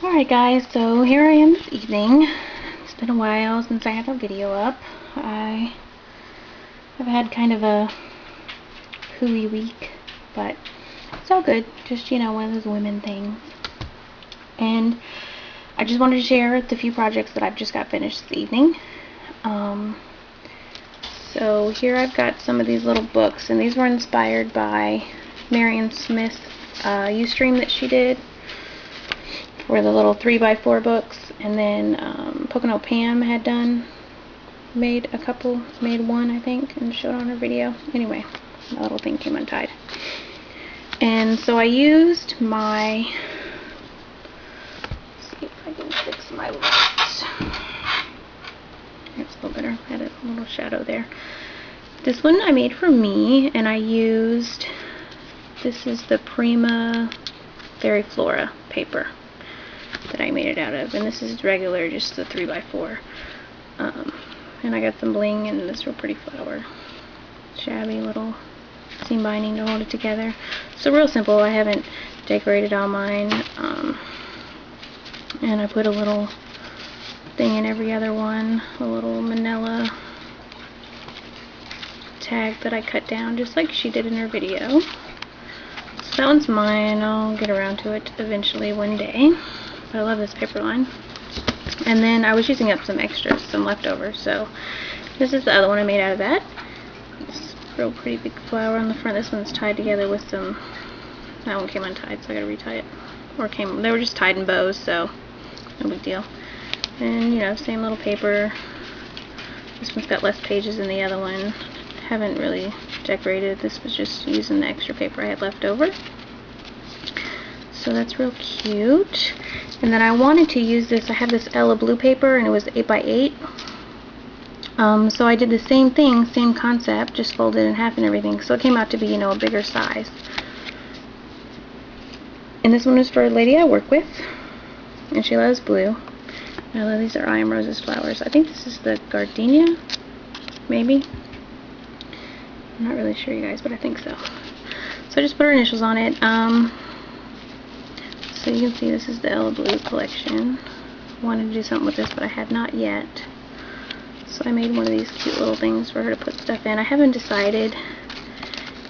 Alright guys, so here I am this evening. It's been a while since I had a video up. I've had kind of a hooey week, but it's all good. Just, one of those women things. And I just wanted to share the few projects that I've just got finished this evening. So here I've got some of these little books, and these were inspired by Marion Smith's Ustream that she did for the little 3x4 books, and then Pocono Pam had made one I think, and showed on her video. Anyway, my little thing came untied. And so I used my, let's see if I can fix my lights. It's a little better. I had a little shadow there. This one I made for me, and I used, this is the Prima Fairy Flora paper that I made it out of, and this is regular, just the 3x4. And I got some bling and this real pretty flower. Shabby little seam binding to hold it together. So real simple. I haven't decorated all mine. And I put a little thing in every other one, a little manila tag that I cut down just like she did in her video. So that one's mine. I'll get around to it eventually one day. But I love this paper line. And then I was using up some extras, some leftovers. So this is the other one I made out of that. This real pretty big flower on the front. This one's tied together with some, that one came untied, so I gotta retie it. They were just tied in bows, so no big deal. And same little paper. This one's got less pages than the other one. Haven't really decorated. This was just using the extra paper I had left over. So that's real cute. And then I wanted to use this, I have this Ella blue paper, and it was 8x8. So I did the same thing, same concept, just folded in half and everything. So it came out to be, a bigger size. And this one is for a lady I work with, and she loves blue. I love these are I Am Roses flowers. I think this is the gardenia, maybe. I'm not really sure, you guys, but I think so. So I just put her initials on it. So you can see this is the Ella Blue collection. I wanted to do something with this, but I had not yet. So I made one of these cute little things for her to put stuff in. I haven't decided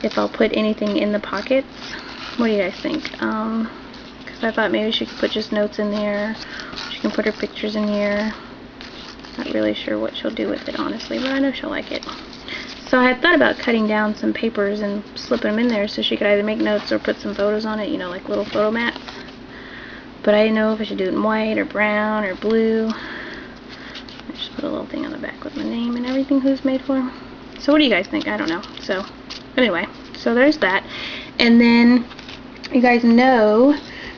if I'll put anything in the pockets. What do you guys think? Because I thought maybe she could put just notes in there. She can put her pictures in here. Not really sure what she'll do with it, honestly, but I know she'll like it. So I had thought about cutting down some papers and slipping them in there so she could either make notes or put some photos on it, like little photo mats. But I didn't know if I should do it in white or brown or blue. I just put a little thing on the back with my name and everything, who's made for. So what do you guys think? I don't know. So anyway, so there's that. And then you guys know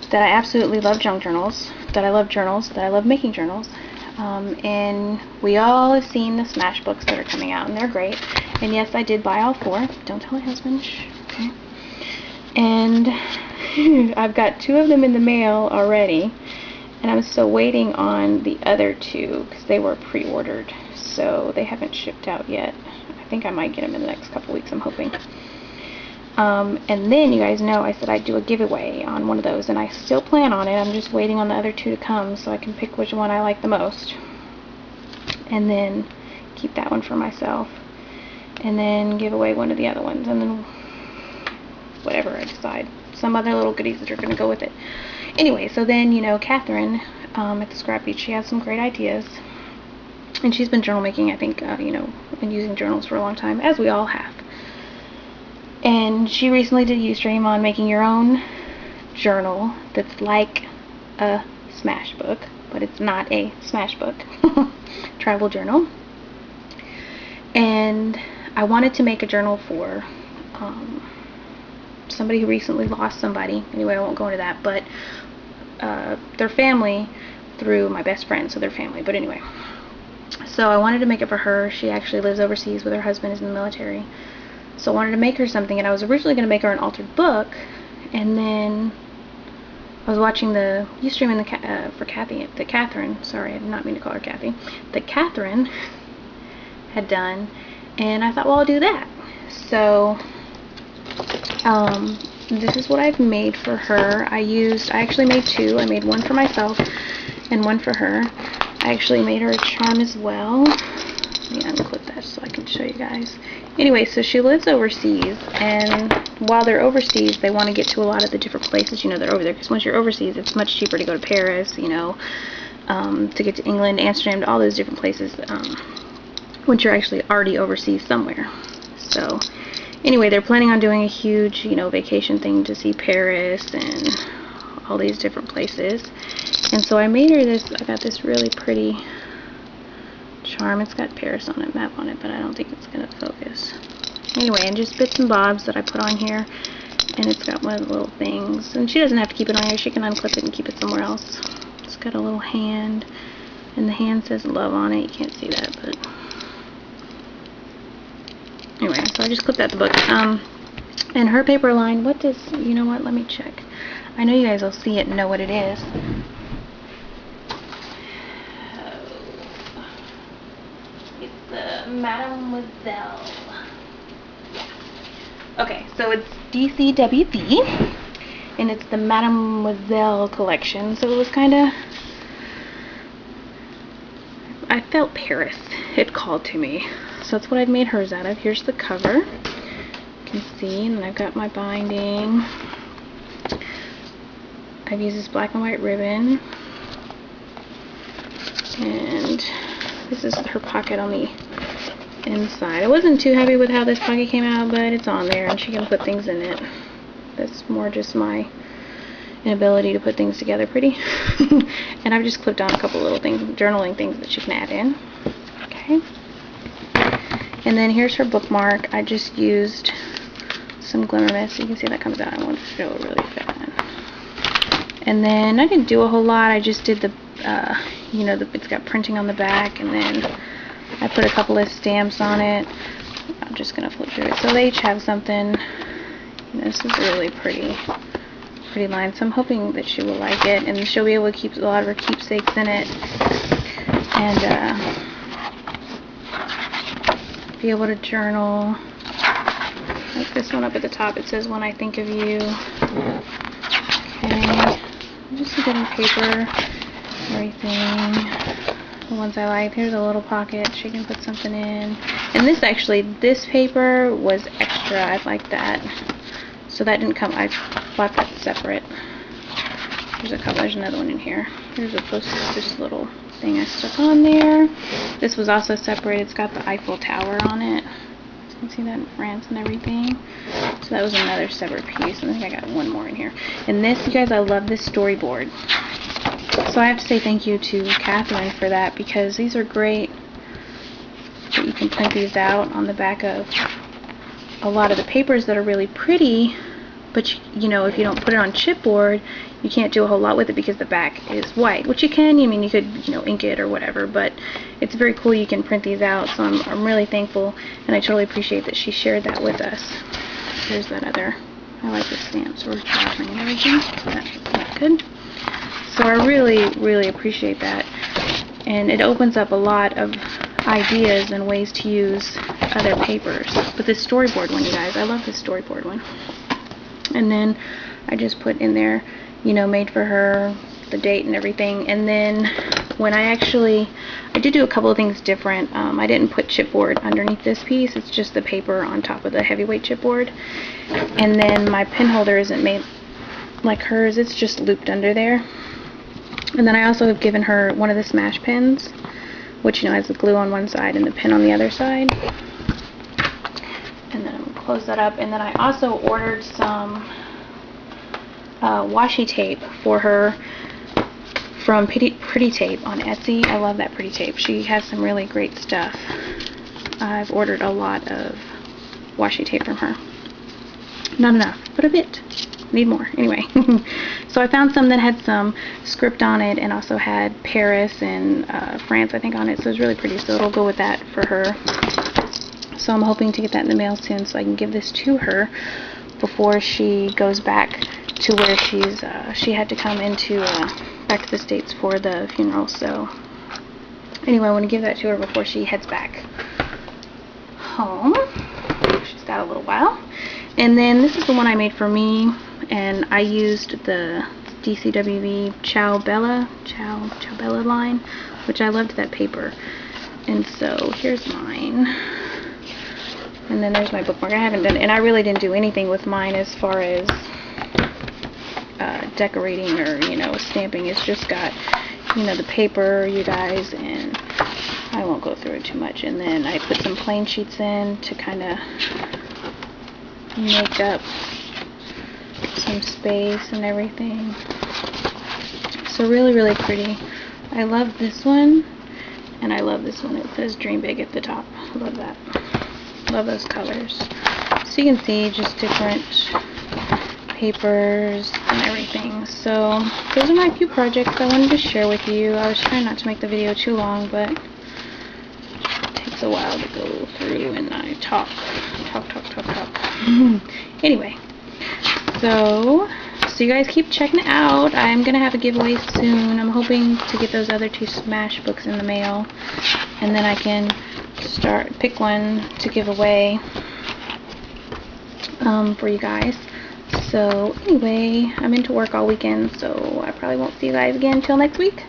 that I absolutely love junk journals, that I love making journals. And we all have seen the Smash books that are coming out, and they're great. And yes, I did buy all 4. Don't tell my husband. Shh. Okay. And I've got 2 of them in the mail already, and I'm still waiting on the other 2 because they were pre-ordered, so they haven't shipped out yet. I think I might get them in the next couple weeks, I'm hoping. And then you guys know I said I'd do a giveaway on one of those, and I still plan on it. I'm just waiting on the other 2 to come so I can pick which one I like the most, and then keep that one for myself, and then give away one of the other ones, and then whatever I decide, some other little goodies that are going to go with it. Anyway, so then, Catherine at the Scrap Beach, she has some great ideas, and she's been journal making, I think, been using journals for a long time, as we all have. And she recently did a Ustream on making your own journal that's like a Smash book, but it's not a Smash book. Travel journal. And I wanted to make a journal for somebody who recently lost somebody. Anyway, I won't go into that, but their family through my best friend, so their family. But anyway, so I wanted to make it for her. She actually lives overseas with her husband, is in the military. So I wanted to make her something, and I was originally going to make her an altered book, and then I was watching the Ustream for Catherine, sorry, I did not mean to call her Kathy, that Catherine had done, and I thought, well, I'll do that. So this is what I've made for her. I actually made two. I made one for myself and one for her. I actually made her a charm as well. Let me unclip that so I can show you guys. Anyway, so she lives overseas, and while they're overseas, they want to get to a lot of the different places, you know, they're over there, because once you're overseas, it's much cheaper to go to Paris, you know, to get to England, Amsterdam, to all those different places, once you're actually already overseas somewhere. So, anyway, they're planning on doing a huge, you know, vacation thing to see Paris and all these different places. And so I made her this, I got this really pretty charm. It's got Paris on it, map on it, but I don't think it's going to focus. Anyway, and just bits and bobs that I put on here. And it's got one of the little things. And she doesn't have to keep it on here. She can unclip it and keep it somewhere else. It's got a little hand. And the hand says love on it. You can't see that, but... Anyway, so I just clipped out the book. And her paper line, what does... You know what? Let me check. I know you guys will see it and know what it is. It's the Mademoiselle. Okay, so it's DCWP, and it's the Mademoiselle collection, so it was kind of, I felt Paris, it called to me, so that's what I've made hers out of. Here's the cover, you can see, and then I've got my binding. I've used this black and white ribbon, and this is her pocket on the inside. I wasn't too happy with how this pocket came out, but it's on there and she can put things in it. That's more just my inability to put things together pretty. And I've just clipped on a couple little things, journaling things that she can add in. Okay. And then here's her bookmark. I just used some Glimmer Mist. You can see that comes out. I want to show it really fast. And then I didn't do a whole lot. I just did the, you know, it's got printing on the back, and then I put a couple of stamps on it. I'm just going to flip through it. So they each have something. This is a really pretty line. So I'm hoping that she will like it. And she'll be able to keep a lot of her keepsakes in it. And be able to journal. Like this one up at the top. It says, "When I think of you." Okay. Just a bit of paper. Everything. The ones I like. Here's a little pocket she can put something in. And this actually, this paper was extra. I like that. So that didn't come, I bought that separate. There's a couple, there's another one in here. Here's a post, this little thing I stuck on there. This was also separate. It's got the Eiffel Tower on it. You can see that in France and everything. So that was another separate piece. And I think I got one more in here. And this, you guys, I love this storyboard. So I have to say thank you to Catherine for that, because these are great that you can print these out on the back of a lot of the papers that are really pretty, but you know, if you don't put it on chipboard, you can't do a whole lot with it because the back is white, which you can, I mean, you could, you know, ink it or whatever, but it's very cool you can print these out, so I'm really thankful, and I totally appreciate that she shared that with us. Here's that other, I like the stamps, we're traveling and everything, so that's good. So I really appreciate that, and it opens up a lot of ideas and ways to use other papers. But this storyboard one, you guys, I love this storyboard one. And then I just put in there, you know, made for her, the date and everything. And then when I did do a couple of things different. I didn't put chipboard underneath this piece. It's just the paper on top of the heavyweight chipboard. And then my pin holder isn't made like hers. It's just looped under there. And then I also have given her one of the smash pins, which, you know, has the glue on one side and the pin on the other side. And then I'm going to close that up. And then I also ordered some washi tape for her from Pretty Tape on Etsy. I love that Pretty Tape. She has some really great stuff. I've ordered a lot of washi tape from her. Not enough, but a bit. Need more. Anyway, so I found some that had some script on it and also had Paris and France, I think, on it. So it was really pretty. So it'll go with that for her. So I'm hoping to get that in the mail soon so I can give this to her before she goes back to where she had to come into back to the States for the funeral. So anyway, I want to give that to her before she heads back home. She's got a little while. And then this is the one I made for me, and I used the DCWV Ciao Bella line, which I loved that paper. And so here's mine. And then there's my bookmark. I haven't done, and I really didn't do anything with mine as far as decorating or, you know, stamping. It's just got, you know, the paper, you guys, and I won't go through it too much. And then I put some plain sheets in to kind of make up some space and everything. So really, really pretty. I love this one, and I love this one. It says Dream Big at the top. Love that. Love those colors. So you can see just different papers and everything. So those are my few projects I wanted to share with you. I was trying not to make the video too long, but it takes a while to go through and I talk. Anyway, so you guys keep checking it out. I'm gonna have a giveaway soon. I'm hoping to get those other 2 Smash books in the mail, and then I can pick one to give away for you guys. So anyway, I'm into work all weekend, so I probably won't see you guys again until next week.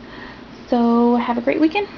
So have a great weekend.